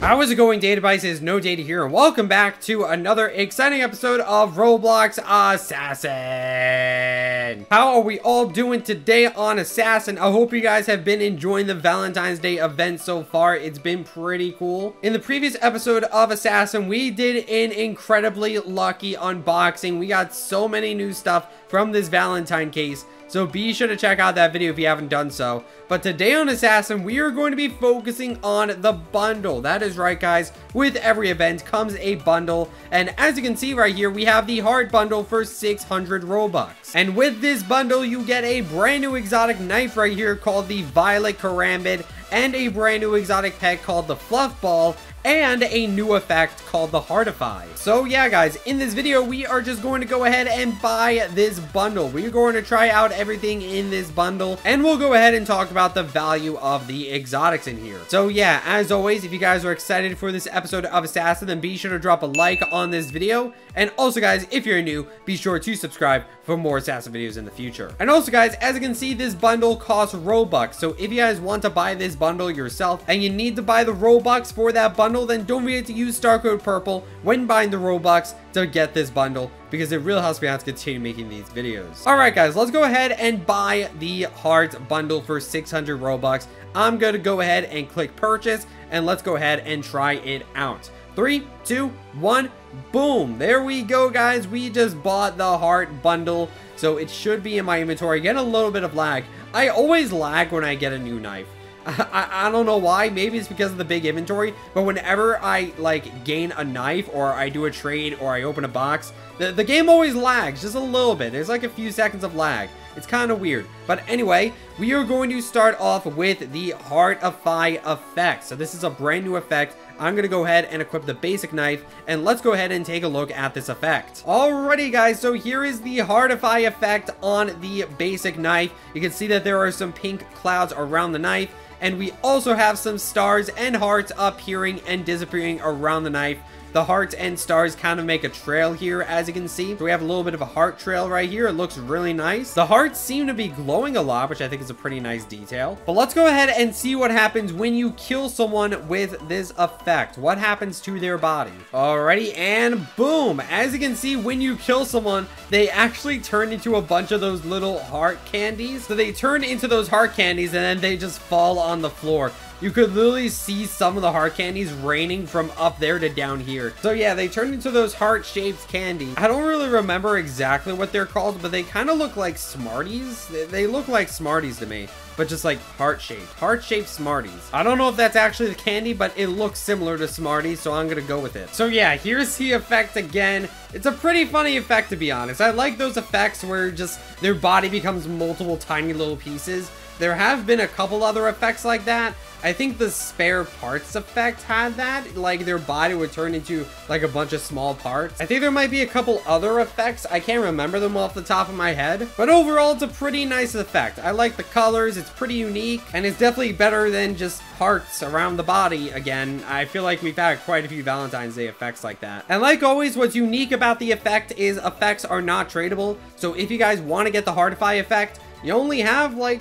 How is it going, data devices? No data here, and welcome back to another exciting episode of Roblox Assassin. How are we all doing today on Assassin? I hope you guys have been enjoying the Valentine's Day event so far. It's been pretty cool. In the previous episode of Assassin, we did an incredibly lucky unboxing. We got so many new stuff from this Valentine case, so be sure to check out that video if you haven't done so. But today on Assassin, we are going to be focusing on the bundle. That is right, guys. With every event comes a bundle. And as you can see right here, we have the heart bundle for 600 Robux. And with this bundle, you get a brand new exotic knife right here called the Violet Karambit, and a brand new exotic pet called the Fluff Ball, and a new effect called the Heartify. So yeah, guys, in this video, we are just going to go ahead and buy this bundle. We're going to try out everything in this bundle, and we'll go ahead and talk about the value of the exotics in here. So yeah, as always, if you guys are excited for this episode of Assassin, then be sure to drop a like on this video. And also, guys, if you're new, be sure to subscribe for more Assassin videos in the future. And also, guys, as you can see, this bundle costs Robux. So if you guys want to buy this bundle yourself and you need to buy the Robux for that bundle, then don't forget to use star code purple when buying the Robux to get this bundle, because it really helps me out to continue making these videos. All right, guys, let's go ahead and buy the heart bundle for 600 Robux. I'm going to go ahead and click purchase, and let's go ahead and try it out. 3, 2, 1, boom. There we go, guys. We just bought the heart bundle, so it should be in my inventory. Get a little bit of lag. I always lag when I get a new knife. I don't know why. Maybe it's because of the big inventory, but whenever I like gain a knife, or I do a trade, or I open a box, the game always lags just a little bit. There's like a few seconds of lag. It's kind of weird. But anyway, we are going to start off with the Heart of Phi Effects. So this is a brand new effect. I'm going to go ahead and equip the basic knife, and let's go ahead and take a look at this effect. Alrighty, guys, so here is the Heart of Phi effect on the basic knife. You can see that there are some pink clouds around the knife, and we also have some stars and hearts appearing and disappearing around the knife. The hearts and stars kind of make a trail here, as you can see. So we have a little bit of a heart trail right here. It looks really nice. The hearts seem to be glowing a lot, which I think is a pretty nice detail. But let's go ahead and see what happens when you kill someone with this effect. What happens to their body? Alrighty, and boom. As you can see, when you kill someone, they actually turn into a bunch of those little heart candies. So they turn into those heart candies, and then they just fall on the floor. You could literally see some of the heart candies raining from up there to down here. So yeah, they turn into those heart-shaped candy. I don't really remember exactly what they're called, but they kind of look like Smarties. They look like Smarties to me, but just like heart-shaped Smarties. I don't know if that's actually the candy, but it looks similar to Smarties, so I'm gonna go with it. So yeah, here's the effect again. It's a pretty funny effect, to be honest. I like those effects where just their body becomes multiple tiny little pieces. There have been a couple other effects like that. I think the spare parts effect had that, like their body would turn into like a bunch of small parts. I think there might be a couple other effects. I can't remember them off the top of my head, but overall it's a pretty nice effect. I like the colors. It's pretty unique, and it's definitely better than just hearts around the body. Again, I feel like we've had quite a few Valentine's Day effects like that. And like always, what's unique about the effect is effects are not tradable. So if you guys want to get the Heartify effect, you only have like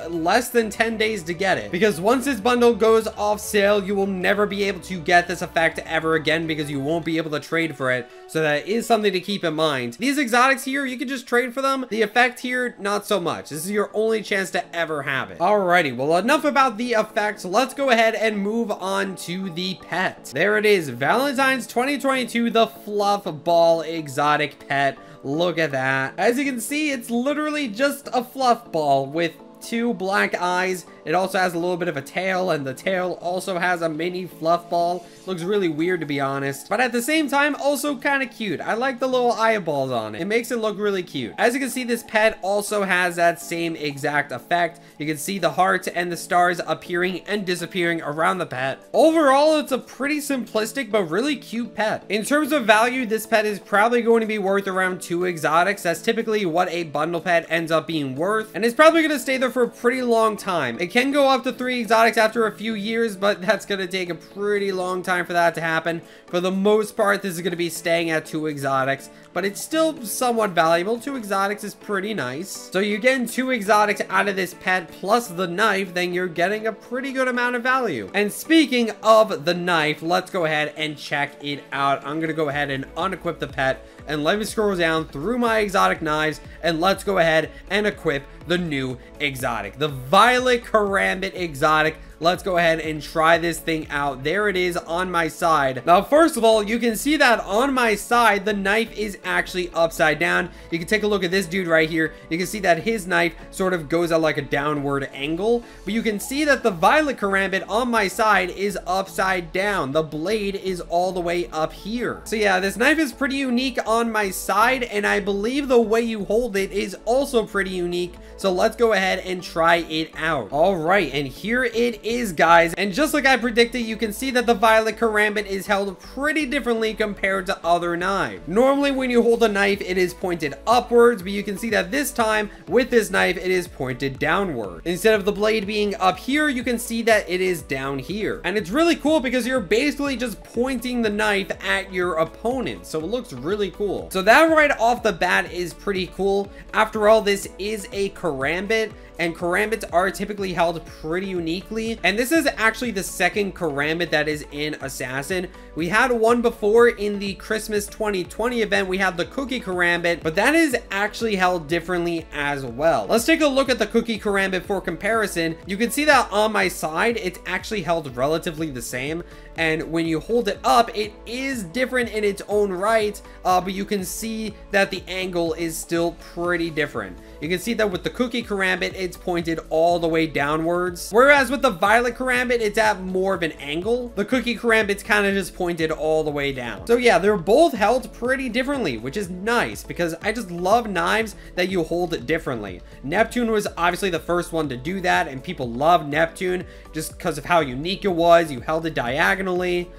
less than 10 days to get it, because once this bundle goes off sale, you will never be able to get this effect ever again, because you won't be able to trade for it. So that is something to keep in mind. These exotics here, you can just trade for them. The effect here, not so much. This is your only chance to ever have it. Alrighty, well, enough about the effects. Let's go ahead and move on to the pet. There it is, Valentine's 2022, the Fluff Ball exotic pet. Look at that. As you can see, it's literally just a fluff ball with 2 black eyes. It also has a little bit of a tail, and the tail also has a mini fluff ball. Looks really weird, to be honest, but at the same time also kind of cute. I like the little eyeballs on it. It makes it look really cute. As you can see, this pet also has that same exact effect. You can see the hearts and the stars appearing and disappearing around the pet. Overall, it's a pretty simplistic but really cute pet. In terms of value, this pet is probably going to be worth around 2 exotics. That's typically what a bundle pet ends up being worth, and it's probably going to stay there for a pretty long time. It can go up to 3 exotics after a few years, but that's going to take a pretty long time for that to happen. For the most part, this is going to be staying at 2 exotics, but it's still somewhat valuable. 2 exotics is pretty nice. So you're getting 2 exotics out of this pet plus the knife, then you're getting a pretty good amount of value. And speaking of the knife, let's go ahead and check it out. I'm going to go ahead and unequip the pet, and let me scroll down through my exotic knives, and let's go ahead and equip the new exotic, the Violet Karambit exotic. Let's go ahead and try this thing out. There it is on my side. Now, first of all, you can see that on my side, the knife is actually upside down. You can take a look at this dude right here. You can see that his knife sort of goes at like a downward angle, but you can see that the Violet Karambit on my side is upside down. The blade is all the way up here. So yeah, this knife is pretty unique on my side, and I believe the way you hold it is also pretty unique. So let's go ahead and try it out. All right, and here it is, guys. And just like I predicted, you can see that the Violet Karambit is held pretty differently compared to other knives. Normally, when you hold a knife, it is pointed upwards, but you can see that this time, with this knife, it is pointed downward. Instead of the blade being up here, you can see that it is down here. And it's really cool because you're basically just pointing the knife at your opponent. So it looks really cool. So that right off the bat is pretty cool. After all, this is a Karambit, and Karambits are typically held pretty uniquely. And this is actually the second Karambit that is in Assassin. We had one before in the Christmas 2020 event. We had the Cookie Karambit, but that is actually held differently as well. Let's take a look at the Cookie Karambit for comparison. You can see that on my side, it's actually held relatively the same. And when you hold it up, it is different in its own right, but you can see that the angle is still pretty different. You can see that with the Cookie Karambit, it's pointed all the way downwards. Whereas with the Violet Karambit, it's at more of an angle. The Cookie Karambit's kind of just pointed all the way down. So yeah, they're both held pretty differently, which is nice because I just love knives that you hold differently. Neptune was obviously the first one to do that, and people love Neptune just because of how unique it was. You held it diagonally.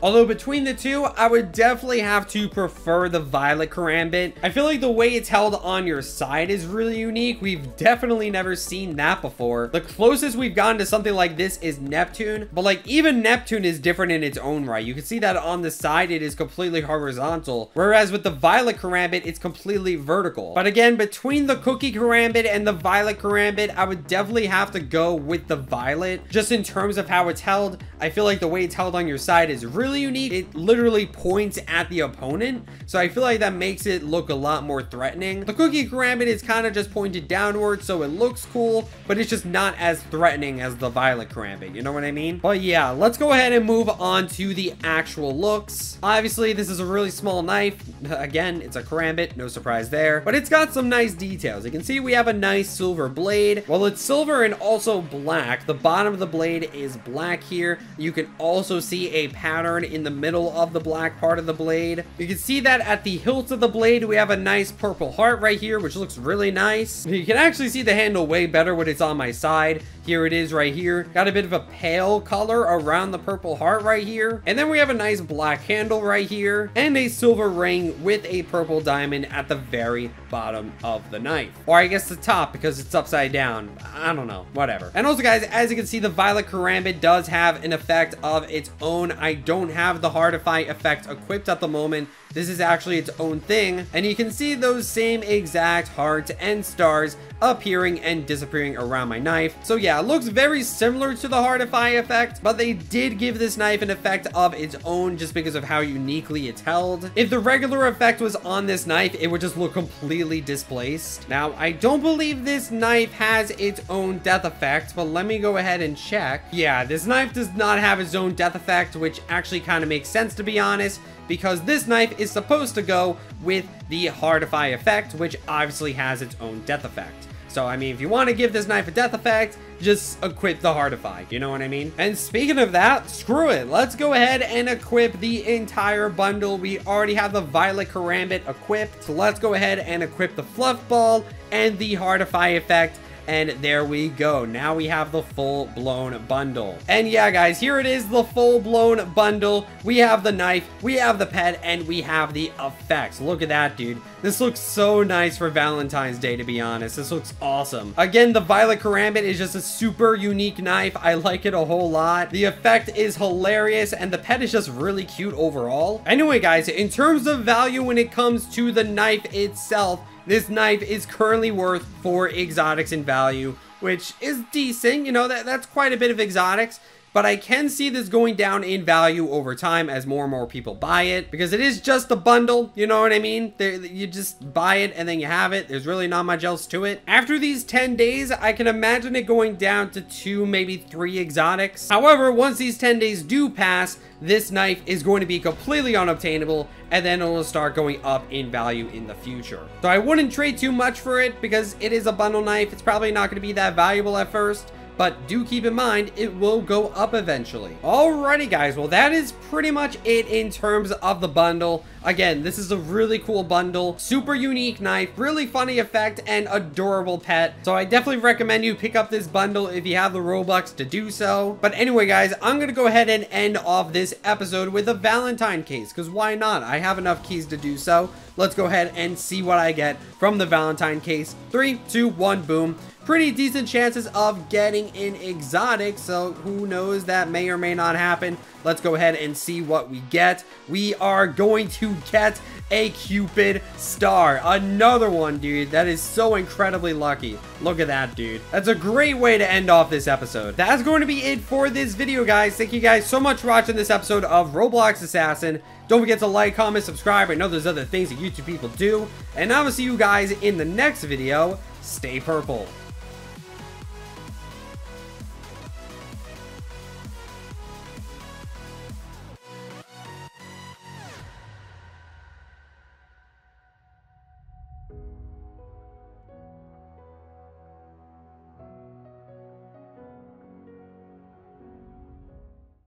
Although between the two, I would definitely have to prefer the Violet Karambit. I feel like the way it's held on your side is really unique. We've definitely never seen that before. The closest we've gotten to something like this is Neptune, but like even Neptune is different in its own right. You can see that on the side it is completely horizontal, whereas with the Violet Karambit it's completely vertical. But again, between the Cookie Karambit and the Violet Karambit, I would definitely have to go with the Violet just in terms of how it's held. I feel like the way it's held on your side is really unique. It literally points at the opponent, so I feel like that makes it look a lot more threatening. The Cookie Karambit is kind of just pointed downward, so it looks cool, but it's just not as threatening as the Violet Karambit, you know what I mean? But yeah, let's go ahead and move on to the actual looks. Obviously, this is a really small knife. Again, it's a Karambit, no surprise there, but it's got some nice details. You can see we have a nice silver blade. Well, it's silver and also black. The bottom of the blade is black here. You can also see a pattern in the middle of the black part of the blade. You can see that at the hilt of the blade, we have a nice purple heart right here, which looks really nice. You can actually see the handle way better when it's on my side. Here it is right here. Got a bit of a pale color around the purple heart right here. And then we have a nice black handle right here and a silver ring with a purple diamond at the very bottom of the knife. Or I guess the top because it's upside down. I don't know, whatever. And also guys, as you can see, the Violet Karambit does have an effect of its own. I don't have the Phi effect equipped at the moment. This is actually its own thing, and you can see those same exact hearts and stars appearing and disappearing around my knife. So yeah, it looks very similar to the Phi effect, but they did give this knife an effect of its own just because of how uniquely it's held. If the regular effect was on this knife, it would just look completely displaced. Now, I don't believe this knife has its own death effect, but let me go ahead and check. Yeah, this knife does not have its own death effect, which actually kind of makes sense to be honest, because this knife is supposed to go with the Phi effect, which obviously has its own death effect. So, I mean, if you want to give this knife a death effect, just equip the Phi, you know what I mean? And speaking of that, screw it. Let's go ahead and equip the entire bundle. We already have the Violet Karambit equipped, so let's go ahead and equip the Fluff Ball and the Phi effect And there we go. Now we have the full-blown bundle. And yeah, guys, here it is, the full-blown bundle. We have the knife, we have the pet, and we have the effects. Look at that, dude. This looks so nice for Valentine's Day, to be honest. This looks awesome. Again, the Violet Karambit is just a super unique knife. I like it a whole lot. The effect is hilarious, and the pet is just really cute overall. Anyway, guys, in terms of value when it comes to the knife itself, this knife is currently worth 4 exotics in value, which is decent. You know, that's quite a bit of exotics. But I can see this going down in value over time as more and more people buy it, because it is just a bundle, you know what I mean? You just buy it and then you have it. There's really not much else to it. After these 10 days, I can imagine it going down to 2, maybe 3 exotics. However, once these 10 days do pass, this knife is going to be completely unobtainable, and then it will start going up in value in the future. So I wouldn't trade too much for it, because it is a bundle knife. It's probably not going to be that valuable at first, but do keep in mind, it will go up eventually. Alrighty, guys. Well, that is pretty much it in terms of the bundle. Again, this is a really cool bundle. Super unique knife, really funny effect, and adorable pet. So I definitely recommend you pick up this bundle if you have the Robux to do so. But anyway, guys, I'm going to go ahead and end off this episode with a Valentine case, because why not? I have enough keys to do so. Let's go ahead and see what I get from the Valentine case. 3, 2, 1, boom. Pretty decent chances of getting an exotic, so who knows, that may or may not happen. Let's go ahead and see what we get. We are going to get a Cupid star. Another one, dude. That is so incredibly lucky. Look at that, dude. That's a great way to end off this episode. That's going to be it for this video, guys. Thank you guys so much for watching this episode of Roblox Assassin. Don't forget to like, comment, subscribe. I know there's other things that YouTube people do. And I will see you guys in the next video. Stay purple.